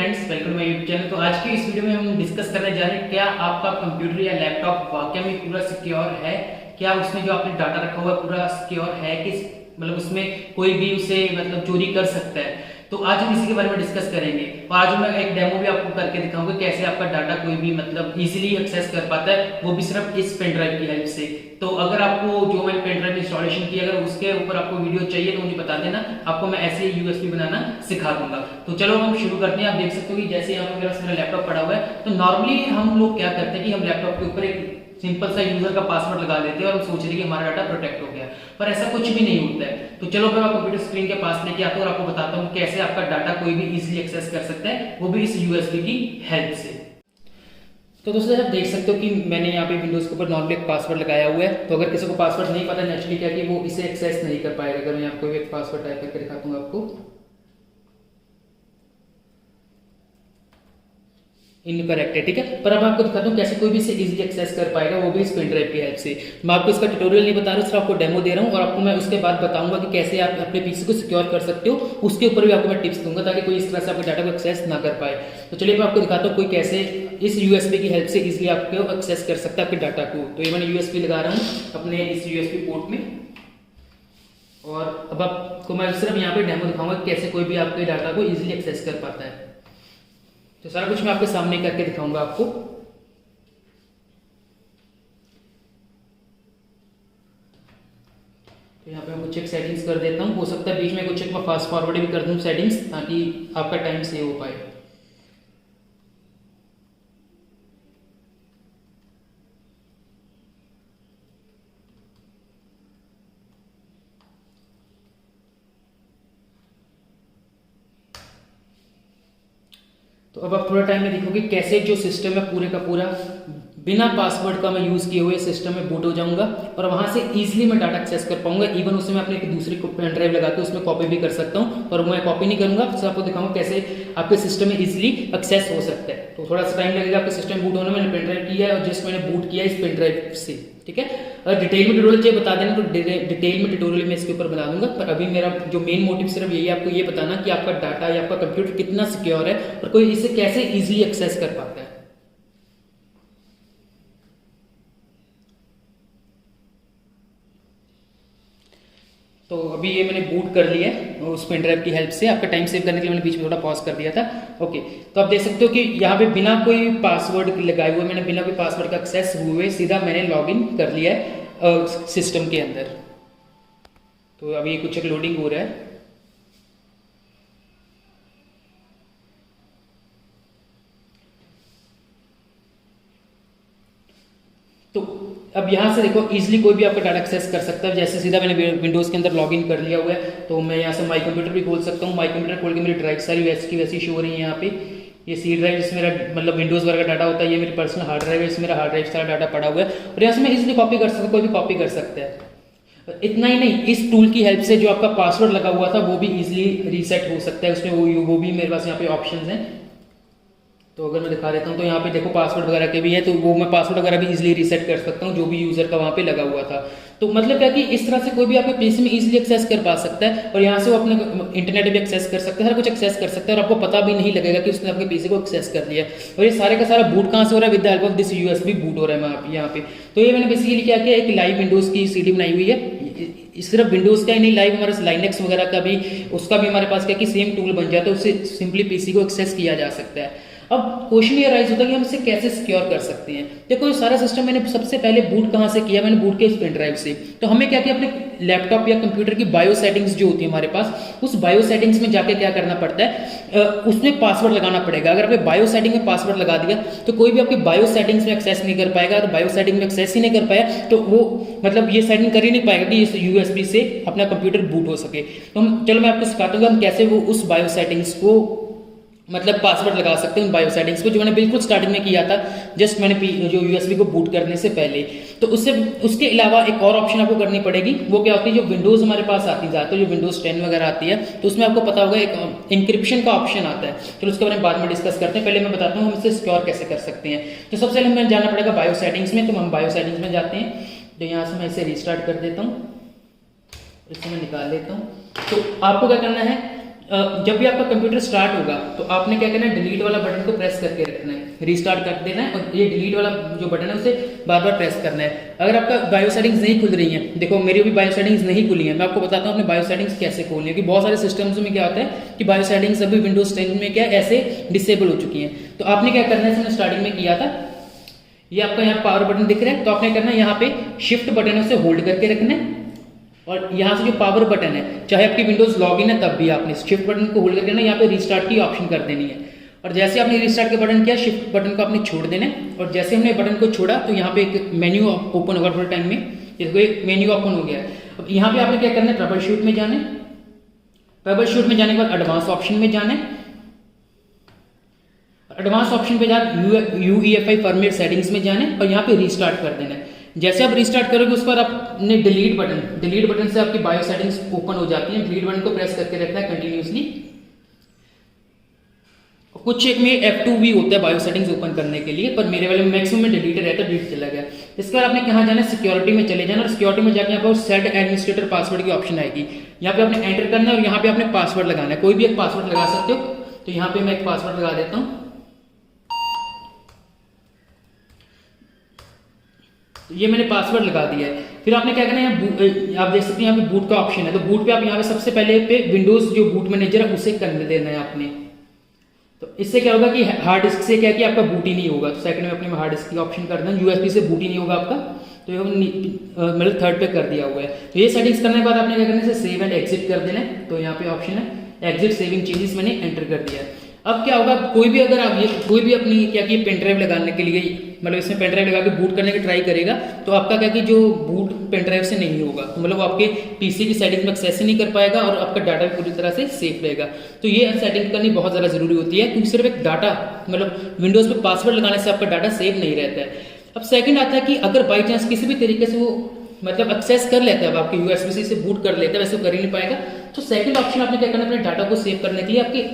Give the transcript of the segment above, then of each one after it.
Friends, welcome to my YouTube channel. तो आज की इस वीडियो में हम डिस्कस करने जा रहे हैं क्या आपका कंप्यूटर या लैपटॉप वाकई में पूरा सिक्योर है, क्या उसमें जो आपने डाटा रखा हुआ है पूरा सिक्योर है कि मतलब उसमें कोई भी उसे मतलब चोरी कर सकता है। तो आज हम इसी के बारे में डिस्कस करेंगे और आज मैं एक डेमो भी आपको करके दिखाऊंगा कैसे आपका डाटा कोई भी मतलब इजीली एक्सेस कर पाता है, वो भी सिर्फ इस पेन ड्राइव की हेल्प से। तो अगर आपको जो मैंने पेन ड्राइव इंस्टॉलेशन की अगर उसके ऊपर आपको वीडियो चाहिए तो मुझे बता देना, आपको मैं ऐसे यूएसबी बनाना सिखा दूंगा। तो चलो हम शुरू करते हैं। आप देख सकते हो कि जैसे यहाँ पे मेरा लैपटॉप पड़ा हुआ है, तो नॉर्मली हम लोग क्या करते हैं कि हम लैपटॉप के ऊपर एक सिंपल सा यूजर का पासवर्ड लगा देते हैं और हम सोच रहे हैं कि हमारा डाटा प्रोटेक्ट हो गया, पर ऐसा कुछ भी नहीं होता है। तो चलो मैं कंप्यूटर स्क्रीन के पास लेके आता हूँ और आपको बताता हूँ कैसे आपका डाटा कोई भी इजीली एक्सेस कर सकता है, वो भी इस यूएसबी की हेल्प से। तो दोस्तों आप देख सकते हो कि मैंने यहाँ पे विंडोज के ऊपर नॉर्मली एक पासवर्ड लगाया हुआ है। तो अगर किसी को पासवर्ड नहीं पता नेचुरली क्या कि वो इसे एक्सेस नहीं कर पाएगा। अगर मैं आपको एक पासवर्ड टाइप करके दिखाता हूँ आपको, इनकरेक्ट है, ठीक है। पर अब आपको दिखाता हूँ कैसे कोई भी इसे इजीली एक्सेस कर पाएगा, वो भी इस पेन ड्राइव की हेल्प से। मैं आपको इसका ट्यूटोरियल नहीं बता रहा हूँ, सिर्फ आपको डेमो दे रहा हूँ और आपको मैं उसके बाद बताऊंगा कि कैसे आप अपने पीसी को सिक्योर कर सकते हो। उसके ऊपर भी आपको मैं टिप्स दूंगा ताकि कोई इस तरह से आपके डाटा को एक्सेस ना कर पाए। तो चलिए मैं आपको दिखाता हूँ कोई कैसे इस यूएसबी की हेल्प से इजिली आपको एक्सेस कर सकता है आपके डाटा को। तो ये मैंने यूएसबी लगा रहा हूँ अपने इस यूएसबी पोर्ट में और अब आपको मैं सिर्फ यहाँ पे डेमो दिखाऊंगा कैसे कोई भी आपके डाटा को इजिली एक्सेस कर पाता है। तो सारा कुछ मैं आपके सामने करके दिखाऊंगा आपको। तो यहाँ पे मैं कुछ एक सेटिंग्स कर देता हूँ, हो सकता है बीच में कुछ एक मैं फास्ट फॉरवर्ड भी कर दूँ सेटिंग्स, ताकि आपका टाइम सेव हो पाए। तो अब आप थोड़ा टाइम में देखोगे कैसे जो सिस्टम है पूरे का पूरा बिना पासवर्ड का मैं यूज किए हुए सिस्टम में बूट हो जाऊंगा और वहां से इजीली मैं डाटा एक्सेस कर पाऊंगा। इवन उसमें मैं अपने दूसरी पेन ड्राइव लगा के उसमें कॉपी भी कर सकता हूं, और मैं कॉपी नहीं करूंगा, सिर्फ आपको दिखाऊंगा कैसे आपके सिस्टम में इजीली एक्सेस हो सकता है। तो थोड़ा सा टाइम लगेगा आपके सिस्टम बूट होने में। मैंने पेन ड्राइव किया है और जस्ट मैंने बूट किया इस पेन ड्राइव से, ठीक है। अगर डिटेल में ट्यूटोरियल चाहिए बता देना, तो डिटेल में ट्यूटोरियल मैं इसके ऊपर बना दूंगा। पर अभी मेरा जो मेन मोटिव सिर्फ यही है, आपको ये बताना कि आपका डाटा या आपका कंप्यूटर कितना सिक्योर है और कोई इसे कैसे इजीली एक्सेस कर पाता है। तो अभी ये मैंने बूट कर लिया है उस पेन ड्राइव की हेल्प से। आपका टाइम सेव करने के लिए मैंने बीच में थोड़ा पॉज कर दिया था। ओके, तो आप देख सकते हो कि यहाँ पे बिना कोई पासवर्ड लगाए हुए, मैंने बिना कोई पासवर्ड का एक्सेस हुए सीधा मैंने लॉगिन कर लिया है सिस्टम के अंदर। तो अभी कुछ एक लोडिंग हो रहा है। तो अब यहाँ से देखो इजीली कोई भी आपका डाटा एक्सेस कर सकता है। जैसे सीधा मैंने विंडोज के अंदर लॉगिन कर लिया हुआ है, तो मैं यहाँ से माई कंप्यूटर भी खोल सकता हूँ। माई कंप्यूटर खोल के मेरी ड्राइव सारी वैसी की वैसी शो हो रही है। यहाँ पे ये सी ड्राइव जिसमें मेरा मतलब विंडोज वगैरह का डाटा होता है, ये मेरी पर्सनल हार्ड ड्राइव है, इसमें मेरा हार्ड ड्राइव सारा डाटा पड़ा हुआ है और यहाँ से मैं इजीली कॉपी कर सकता हूँ, कोई भी कॉपी कर सकता है। इतना ही नहीं, इस टूल की हेल्प से जो आपका पासवर्ड लगा हुआ था वो भी इजीली रीसेट हो सकता है। उसमें वो भी मेरे पास यहाँ पे ऑप्शंस हैं। तो अगर मैं दिखा देता हूँ तो यहाँ पे देखो पासवर्ड वगैरह के भी है, तो वो मैं पासवर्ड वगैरह भी इजीली रीसेट कर सकता हूँ जो भी यूजर का वहाँ पे लगा हुआ था। तो मतलब क्या कि इस तरह से कोई भी आपके पीसी में इजीली एक्सेस कर पा सकता है और यहाँ से वो अपने इंटरनेट भी एक्सेस कर सकता है, हर कुछ एक्सेस कर सकता है और आपको पता भी नहीं लगेगा कि उसने आपके पीसी को एक्सेस कर लिया। और ये सारे का सारा बूट कहाँ से हो रहा है? With the help of this USB boot हो रहा है यहाँ पे। तो ये मैंने बेसिकली क्या किया, एक लाइव विंडोज की सीडी बनाई हुई है। सिर्फ विंडोज का ही नहीं, लाइव हमारे लाइनेक्स वगैरह का भी, उसका भी हमारे पास क्या कि सेम टूल बन जाता है, उससे सिंपली पीसी को एक्सेस किया जा सकता है। अब क्वेश्चन ये राइज होता है कि हम इसे कैसे सिक्योर कर सकते हैं। देखो ये सारा सिस्टम मैंने सबसे पहले बूट कहाँ से किया, मैंने बूट किया इस पेन ड्राइव से। तो हमें क्या किया, अपने लैपटॉप या कंप्यूटर की बायो सेटिंग्स जो होती है हमारे पास, उस बायो सेटिंग्स में जाके क्या करना पड़ता है, उसमें पासवर्ड लगाना पड़ेगा। अगर आपने बायो सेटिंग में पासवर्ड लगा दिया तो कोई भी आपके बायो सेटिंग्स में एक्सेस नहीं कर पाएगा। और बायो सेटिंग में एक्सेस ही नहीं कर पाया तो वो मतलब ये सेटिंग कर ही नहीं पाएगा कि इस यूएसबी से अपना कंप्यूटर बूट हो सके। तो चलो मैं आपको सिखाता हूँ हम कैसे वो उस बायो सेटिंग्स को मतलब पासवर्ड लगा सकते हैं उन बायो सेटिंग्स को, जो मैंने बिल्कुल स्टार्टिंग में किया था जस्ट मैंने जो यूएसबी को बूट करने से पहले। तो उसके अलावा एक और ऑप्शन आपको करनी पड़ेगी। वो क्या होती है, जो विंडोज हमारे पास आती है तो जो विंडोज 10 वगैरह आती है, तो उसमें आपको पता होगा एक इंक्रिप्शन का ऑप्शन आता है। चलो उसके बारे में बाद में डिस्कस करते हैं। पहले मैं बताता हूँ हम इसे सिक्योर कैसे कर सकते हैं। तो सबसे पहले हमें जाना पड़ेगा बायो सेटिंग्स में। तो हम बायो सेटिंग्स में जाते हैं। तो यहाँ से मैं इसे रिस्टार्ट कर देता हूँ, इसे मैं निकाल लेता हूँ। तो आपको क्या करना है, जब भी आपका कंप्यूटर स्टार्ट होगा तो आपने क्या करना है, डिलीट वाला बटन को प्रेस करके रखना है, रीस्टार्ट कर देना है और ये डिलीट वाला जो बटन है उसे बार बार प्रेस करना है। अगर आपका बायो सेटिंग्स नहीं खुल रही हैं, देखो मेरी भी बायो सेटिंग्स नहीं खुली है, मैं आपको बताता हूँ अपने बायो सेटिंग्स कैसे खोलनी है, क्योंकि बहुत सारे सिस्टम्स में क्या होता है कि बायो सेटिंग्स अभी विंडोज 10 में क्या ऐसे डिसेबल हो चुकी हैं। तो आपने क्या करना है, मैंने स्टार्टिंग में किया था, ये आपका यहाँ पावर बटन दिख रहा है, तो आपने करना है यहाँ पे शिफ्ट बटन है उसे होल्ड करके रखना है और यहाँ से जो पावर बटन है, चाहे आपकी विंडोज लॉगिन है तब भी आपने शिफ्ट बटन को होल्ड करके ना यहाँ पे रिस्टार्ट की ऑप्शन कर देनी है। और जैसे आपने रिस्टार्ट के बटन किया, शिफ्ट बटन को आपने छोड़ देना है और जैसे हमने बटन को छोड़ा तो यहाँ पे एक मेन्यू ओपन होगा थोड़े टाइम में, इसको एक मेन्यू ओपन हो गया है। अब यहाँ पे आपने क्या करना है, ट्रबल शूट में जाना है, ट्रबल शूट में जाने के बाद एडवांस ऑप्शन में जाना है, एडवांस ऑप्शन पे जाकर UEFI फर्मवेयर सेटिंग्स में जाना है और यहाँ पे रीस्टार्ट कर देना है। जैसे आप रीस्टार्ट करोगे उस पर आपने डिलीट बटन से आपकी बायो सेटिंग्स ओपन हो जाती है। डिलीट बटन को प्रेस करके रखना है कंटिन्यूसली। कुछ एक में F2 भी होता है बायो सेटिंग्स ओपन करने के लिए, पर मेरे वाले में मैक्सिमम में डिलीट रहता है, डिलीट चला गया। इसके बाद आपने कहाँ जाना है, सिक्योरिटी में चले जाना और सिक्योरिटी में जाकर यहाँ पर सेट एडमिनिस्ट्रेटर पासवर्ड की ऑप्शन आएगी, यहाँ पे आपने एंटर करना है और यहाँ पे आपने पासवर्ड लगाना है, कोई भी एक पासवर्ड लगा सकते हो। तो यहाँ पे मैं एक पासवर्ड लगा देता हूँ, तो ये मैंने पासवर्ड लगा दिया है। फिर आपने क्या करना है, आप देख सकते हैं यहाँ पे बूट का ऑप्शन है, तो बूट पे आप यहाँ पे सबसे पहले पे विंडोज जो बूट मैनेजर है उसे करने देना है आपने। तो इससे क्या होगा कि हार्ड डिस्क से क्या कि आपका बूट ही नहीं होगा। तो सेकंड में अपने हार्ड डिस्क की ऑप्शन कर देना, USB से बूट ही नहीं होगा आपका, तो ये मतलब थर्ड पे कर दिया हुआ है। तो ये सेटिंग्स करने के बाद आपने क्या करना है, सेव एंड एग्जिट कर देना है। तो यहाँ पे ऑप्शन है एग्जिट सेविंग चेंजेस, मैंने एंटर कर दिया है। अब क्या होगा, कोई भी अगर आप ये कोई भी अपनी क्या कि पेन ड्राइव लगाने के लिए, मतलब इसमें पेन ड्राइव लगा के बूट करने की ट्राई करेगा तो आपका क्या कि जो बूट पेन ड्राइव से नहीं होगा, तो मतलब आपके पीसी की सेटिंग में एक्सेस ही नहीं कर पाएगा और आपका डाटा पूरी तरह से सेफ रहेगा। तो ये सेटिंग करनी बहुत ज़्यादा जरूरी होती है, क्योंकि सिर्फ एक डाटा मतलब विंडोज पे पासवर्ड लगाने से आपका डाटा सेफ नहीं रहता है। अब सेकंड आता है कि अगर बाई चांस किसी भी तरीके से वो मतलब एक्सेस कर लेता है, अब आपके USB से बूट कर लेता है, वैसे कर ही नहीं पाएगा। तो सेकंड ऑप्शन आपने क्या करना है, अपने डाटा को सेव करने के लिए आपकी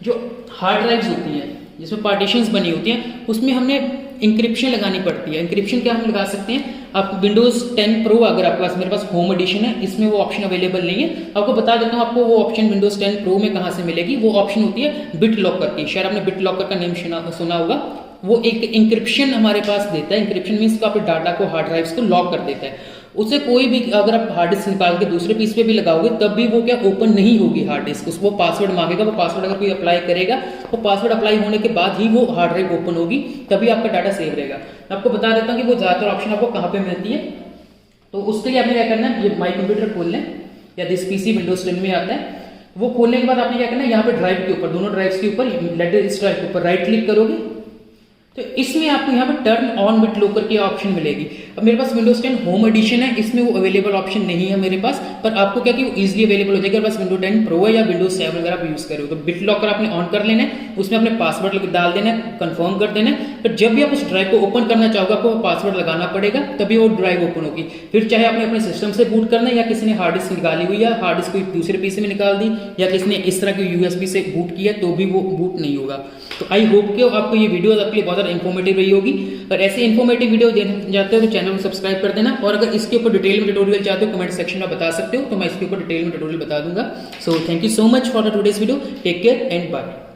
जो हार्ड ड्राइव्स होती हैं जिसमें पार्टीशंस बनी होती हैं उसमें हमने इंक्रिप्शन लगानी पड़ती है। इंक्रिप्शन क्या हम लगा सकते हैं, आप विंडोज 10 प्रो अगर आपके पास, मेरे पास होम एडिशन है, इसमें वो ऑप्शन अवेलेबल नहीं है। आपको बता देता हूँ आपको वो ऑप्शन विंडोज 10 प्रो में कहाँ से मिलेगी। वो ऑप्शन होती है बिट लॉकर की, शायद आपने बिट लॉकर का नेम सुना होगा। वो एक इंक्रिप्शन हमारे पास देता है। इंक्रिप्शन मीन्स आपके डाटा को, हार्ड ड्राइव्स को लॉक कर देता है। उसे कोई भी अगर आप हार्ड डिस्क निकाल के दूसरे पीस पे भी लगाओगे तब भी वो क्या ओपन नहीं होगी हार्ड डिस्क, उसको पासवर्ड मांगेगा। वो पासवर्ड अगर कोई अप्लाई करेगा, वो पासवर्ड अप्लाई होने के बाद ही वो हार्ड ड्राइव ओपन होगी, तभी आपका डाटा सेव रहेगा। मैं आपको बता देता हूँ कि वो ज्यादातर ऑप्शन आपको कहाँ पे मिलती है। तो उसके लिए आपने क्या करना है, ये माई कंप्यूटर खोल लें या दिस पीसी विंडोज 10 में आता है। वो खोलने के बाद आपने क्या करना है, यहाँ पे ड्राइव के ऊपर, दोनों ड्राइव्स के ऊपर, इस ड्राइव के ऊपर राइट क्लिक करोगे तो इसमें आपको यहाँ पे टर्न ऑन बिट लॉकर की ऑप्शन मिलेगी। अब मेरे पास विंडोज 10 होम एडिशन है, इसमें वो अवेलेबल ऑप्शन नहीं है मेरे पास, पर आपको क्या कि वो इजीली अवेलेबल हो जाएगा। अगर बस विंडोज 10 प्रो है या विंडोज 7 अगर आप यूज करो तो बिट लॉकर आपने ऑन कर लेना है, उसमें अपने पासवर्ड डाल देना है, कंफर्म कर देना है। फिर जब भी आप उस ड्राइव को ओपन करना चाहोगे आपको पासवर्ड लगाना पड़ेगा, तभी वो ड्राइव ओपन होगी। फिर चाहे आपने अपने सिस्टम से बूट करना है या किसी ने हार्ड डिस्क निकाली हुई है, हार्ड डिस्क कोई दूसरे पीसी में निकाल दी या किसी ने इस तरह की USB से बूट किया तो भी वो बूट नहीं होगा। तो आई होप कि आपको ये वीडियो आपके लिए बहुत ज़्यादा इन्फॉर्मेटिव रही होगी। और ऐसे इन्फॉर्मेटिव वीडियो देखना चाहते हो तो चैनल को सब्सक्राइब कर देना, और अगर इसके ऊपर डिटेल में ट्यूटोरियल चाहते हो कमेंट सेक्शन में बता सकते हो, तो मैं इसके ऊपर डिटेल में ट्यूटोरियल बता दूंगा। So thank you so much for the today's video, take care and bye.